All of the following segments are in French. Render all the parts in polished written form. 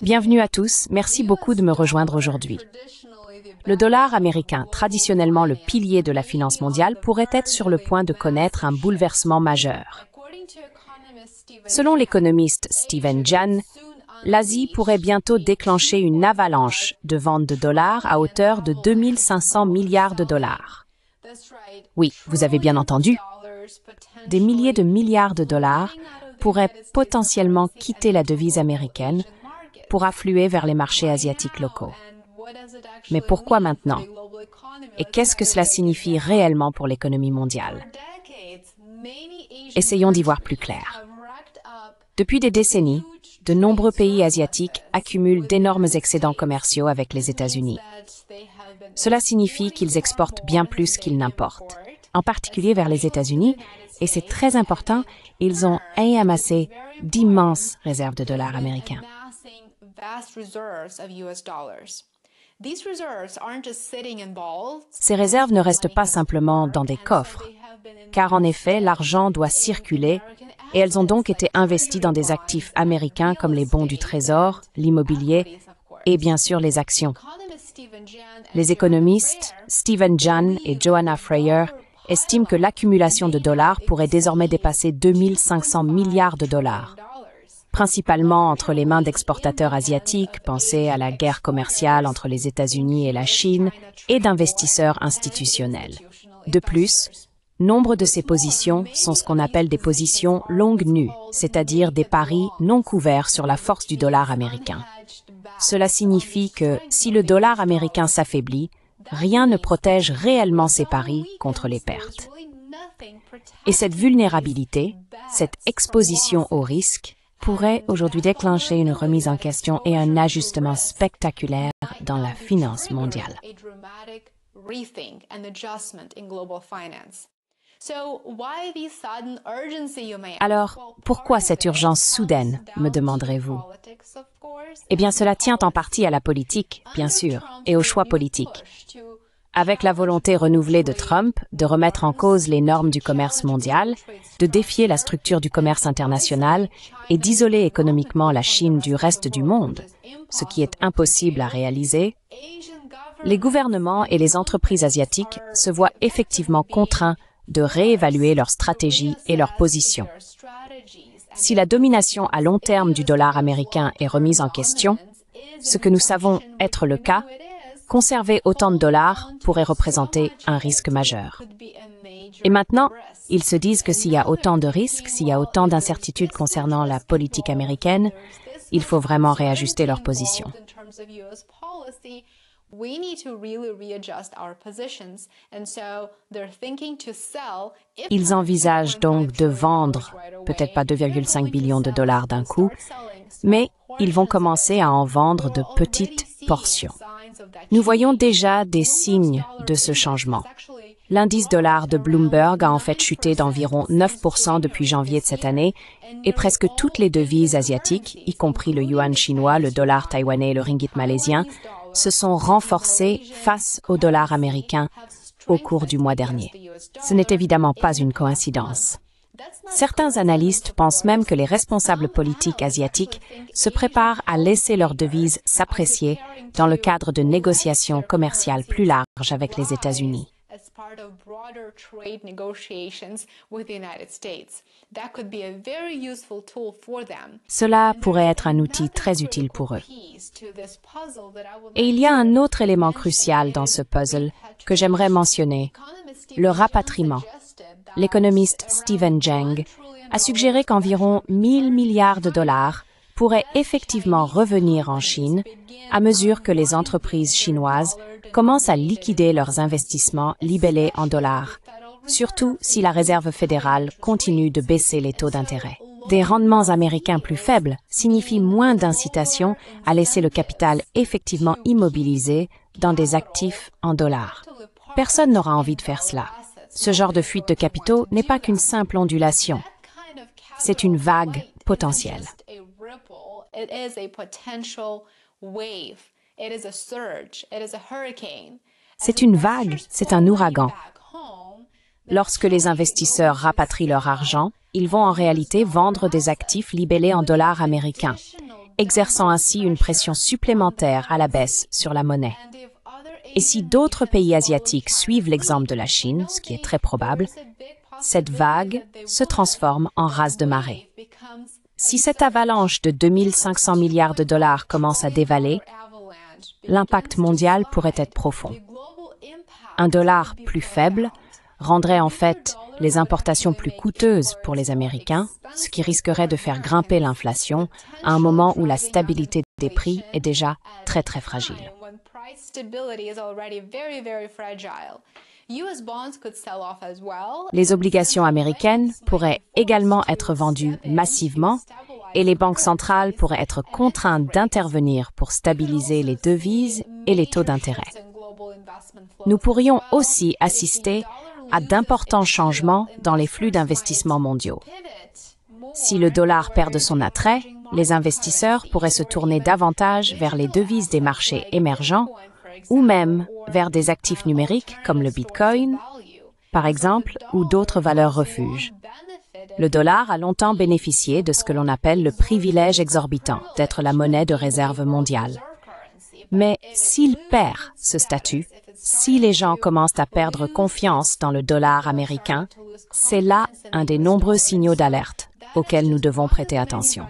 Bienvenue à tous, merci beaucoup de me rejoindre aujourd'hui. Le dollar américain, traditionnellement le pilier de la finance mondiale, pourrait être sur le point de connaître un bouleversement majeur. Selon l'économiste Stephen Jahn, l'Asie pourrait bientôt déclencher une avalanche de ventes de dollars à hauteur de 2500 milliards de dollars. Oui, vous avez bien entendu. Des milliers de milliards de dollars pourraient potentiellement quitter la devise américaine pour affluer vers les marchés asiatiques locaux. Mais pourquoi maintenant? Et qu'est-ce que cela signifie réellement pour l'économie mondiale? Essayons d'y voir plus clair. Depuis des décennies, de nombreux pays asiatiques accumulent d'énormes excédents commerciaux avec les États-Unis. Cela signifie qu'ils exportent bien plus qu'ils n'importent, en particulier vers les États-Unis, et c'est très important, ils ont amassé d'immenses réserves de dollars américains. Ces réserves ne restent pas simplement dans des coffres, car en effet, l'argent doit circuler et elles ont donc été investies dans des actifs américains comme les bons du Trésor, l'immobilier et bien sûr les actions. Les économistes Stephen Jahn et Joanna Freyer estiment que l'accumulation de dollars pourrait désormais dépasser 2500 milliards de dollars, principalement entre les mains d'exportateurs asiatiques, pensez à la guerre commerciale entre les États-Unis et la Chine, et d'investisseurs institutionnels. De plus, nombre de ces positions sont ce qu'on appelle des positions longues nues, c'est-à-dire des paris non couverts sur la force du dollar américain. Cela signifie que si le dollar américain s'affaiblit, rien ne protège réellement ces paris contre les pertes. Et cette vulnérabilité, cette exposition au risque, pourrait aujourd'hui déclencher une remise en question et un ajustement spectaculaire dans la finance mondiale. Alors, pourquoi cette urgence soudaine, me demanderez-vous? Eh bien, cela tient en partie à la politique, bien sûr, et aux choix politiques. Avec la volonté renouvelée de Trump de remettre en cause les normes du commerce mondial, de défier la structure du commerce international et d'isoler économiquement la Chine du reste du monde, ce qui est impossible à réaliser, les gouvernements et les entreprises asiatiques se voient effectivement contraints de réévaluer leur stratégie et leur position. Si la domination à long terme du dollar américain est remise en question, ce que nous savons être le cas, conserver autant de dollars pourrait représenter un risque majeur. Et maintenant, ils se disent que s'il y a autant de risques, s'il y a autant d'incertitudes concernant la politique américaine, il faut vraiment réajuster leur position. Ils envisagent donc de vendre, peut-être pas 2,5 billions de dollars d'un coup, mais ils vont commencer à en vendre de petites portions. Nous voyons déjà des signes de ce changement. L'indice dollar de Bloomberg a en fait chuté d'environ 9% depuis janvier de cette année et presque toutes les devises asiatiques, y compris le yuan chinois, le dollar taïwanais et le ringgit malaisien, se sont renforcées face au dollar américain au cours du mois dernier. Ce n'est évidemment pas une coïncidence. Certains analystes pensent même que les responsables politiques asiatiques se préparent à laisser leur devise s'apprécier dans le cadre de négociations commerciales plus larges avec les États-Unis. Cela pourrait être un outil très utile pour eux. Et il y a un autre élément crucial dans ce puzzle que j'aimerais mentionner, le rapatriement. L'économiste Stephen Jahn a suggéré qu'environ 1000 milliards de dollars pourraient effectivement revenir en Chine à mesure que les entreprises chinoises commencent à liquider leurs investissements libellés en dollars, surtout si la Réserve fédérale continue de baisser les taux d'intérêt. Des rendements américains plus faibles signifient moins d'incitation à laisser le capital effectivement immobilisé dans des actifs en dollars. Personne n'aura envie de faire cela. Ce genre de fuite de capitaux n'est pas qu'une simple ondulation. C'est une vague potentielle. C'est une vague, c'est un ouragan. Lorsque les investisseurs rapatrient leur argent, ils vont en réalité vendre des actifs libellés en dollars américains, exerçant ainsi une pression supplémentaire à la baisse sur la monnaie. Et si d'autres pays asiatiques suivent l'exemple de la Chine, ce qui est très probable, cette vague se transforme en rase de marée. Si cette avalanche de 2500 milliards de dollars commence à dévaler, l'impact mondial pourrait être profond. Un dollar plus faible rendrait en fait les importations plus coûteuses pour les Américains, ce qui risquerait de faire grimper l'inflation à un moment où la stabilité des prix est déjà très très fragile. Les obligations américaines pourraient également être vendues massivement et les banques centrales pourraient être contraintes d'intervenir pour stabiliser les devises et les taux d'intérêt. Nous pourrions aussi assister à d'importants changements dans les flux d'investissement mondiaux. Si le dollar perd de son attrait, les investisseurs pourraient se tourner davantage vers les devises des marchés émergents ou même vers des actifs numériques comme le Bitcoin, par exemple, ou d'autres valeurs refuges. Le dollar a longtemps bénéficié de ce que l'on appelle le privilège exorbitant d'être la monnaie de réserve mondiale. Mais s'il perd ce statut, si les gens commencent à perdre confiance dans le dollar américain, c'est là un des nombreux signaux d'alerte auxquels nous devons prêter attention.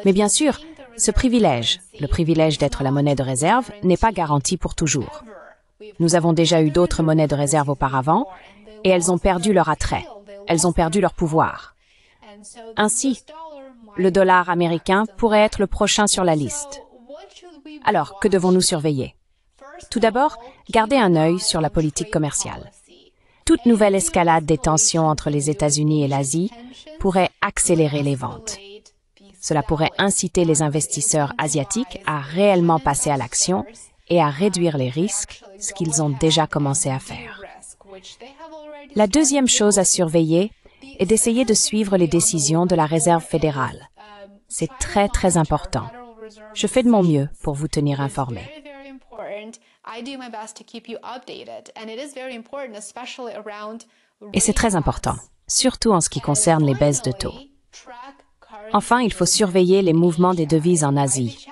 Mais bien sûr, ce privilège, le privilège d'être la monnaie de réserve, n'est pas garanti pour toujours. Nous avons déjà eu d'autres monnaies de réserve auparavant et elles ont perdu leur attrait, elles ont perdu leur pouvoir. Ainsi, le dollar américain pourrait être le prochain sur la liste. Alors, que devons-nous surveiller? Tout d'abord, gardez un œil sur la politique commerciale. Toute nouvelle escalade des tensions entre les États-Unis et l'Asie pourrait accélérer les ventes. Cela pourrait inciter les investisseurs asiatiques à réellement passer à l'action et à réduire les risques, ce qu'ils ont déjà commencé à faire. La deuxième chose à surveiller est d'essayer de suivre les décisions de la Réserve fédérale. C'est très, très important. Je fais de mon mieux pour vous tenir informés. Et c'est très important, surtout en ce qui concerne les baisses de taux. Enfin, il faut surveiller les mouvements des devises en Asie.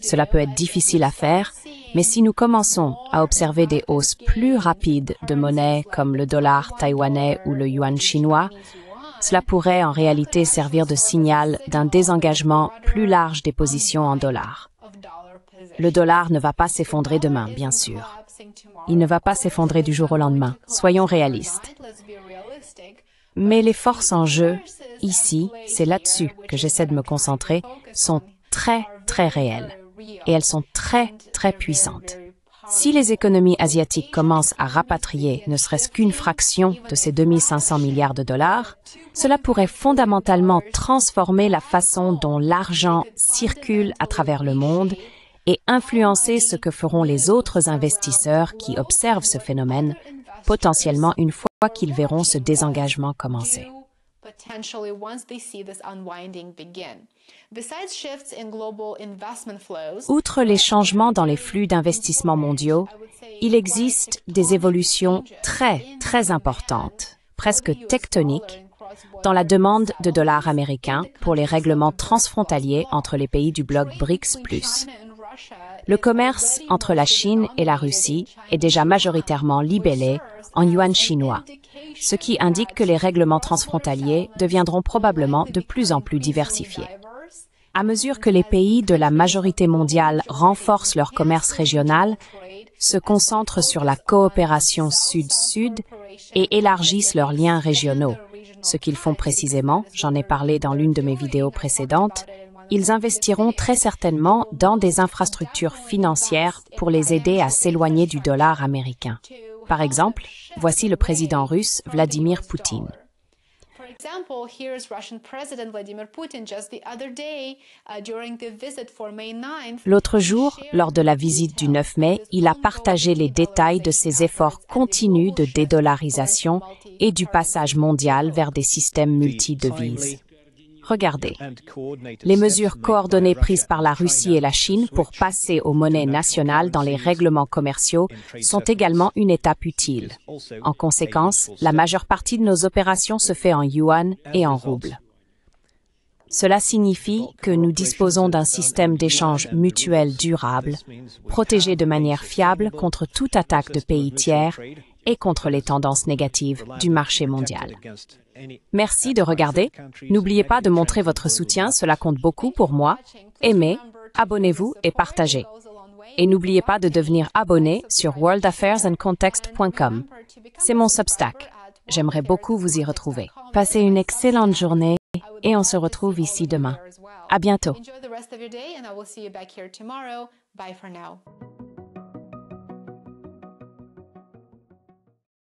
Cela peut être difficile à faire, mais si nous commençons à observer des hausses plus rapides de monnaies comme le dollar taïwanais ou le yuan chinois, cela pourrait en réalité servir de signal d'un désengagement plus large des positions en dollars. Le dollar ne va pas s'effondrer demain, bien sûr. Il ne va pas s'effondrer du jour au lendemain, soyons réalistes. Mais les forces en jeu, ici, c'est là-dessus que j'essaie de me concentrer, sont très, très réelles. Et elles sont très, très puissantes. Si les économies asiatiques commencent à rapatrier ne serait-ce qu'une fraction de ces 2500 milliards de dollars, cela pourrait fondamentalement transformer la façon dont l'argent circule à travers le monde et influencer ce que feront les autres investisseurs qui observent ce phénomène, potentiellement une fois qu'ils verront ce désengagement commencer. Outre les changements dans les flux d'investissement mondiaux, il existe des évolutions très, très importantes, presque tectoniques, dans la demande de dollars américains pour les règlements transfrontaliers entre les pays du bloc BRICS+. Le commerce entre la Chine et la Russie est déjà majoritairement libellé en yuan chinois, ce qui indique que les règlements transfrontaliers deviendront probablement de plus en plus diversifiés. À mesure que les pays de la majorité mondiale renforcent leur commerce régional, se concentrent sur la coopération sud-sud et élargissent leurs liens régionaux, ce qu'ils font précisément, j'en ai parlé dans l'une de mes vidéos précédentes, ils investiront très certainement dans des infrastructures financières pour les aider à s'éloigner du dollar américain. Par exemple, voici le président russe Vladimir Poutine. L'autre jour, lors de la visite du 9 mai, il a partagé les détails de ses efforts continus de dédollarisation et du passage mondial vers des systèmes multidevises. Regardez. Les mesures coordonnées prises par la Russie et la Chine pour passer aux monnaies nationales dans les règlements commerciaux sont également une étape utile. En conséquence, la majeure partie de nos opérations se fait en yuan et en roubles. Cela signifie que nous disposons d'un système d'échange mutuel durable, protégé de manière fiable contre toute attaque de pays tiers et contre les tendances négatives du marché mondial. Merci de regarder. N'oubliez pas de montrer votre soutien, cela compte beaucoup pour moi. Aimez, abonnez-vous et partagez. Et n'oubliez pas de devenir abonné sur worldaffairsandcontext.com. C'est mon Substack. J'aimerais beaucoup vous y retrouver. Passez une excellente journée et on se retrouve ici demain. À bientôt. Enjoy the rest of your day and I will see you back here tomorrow. Bye for now.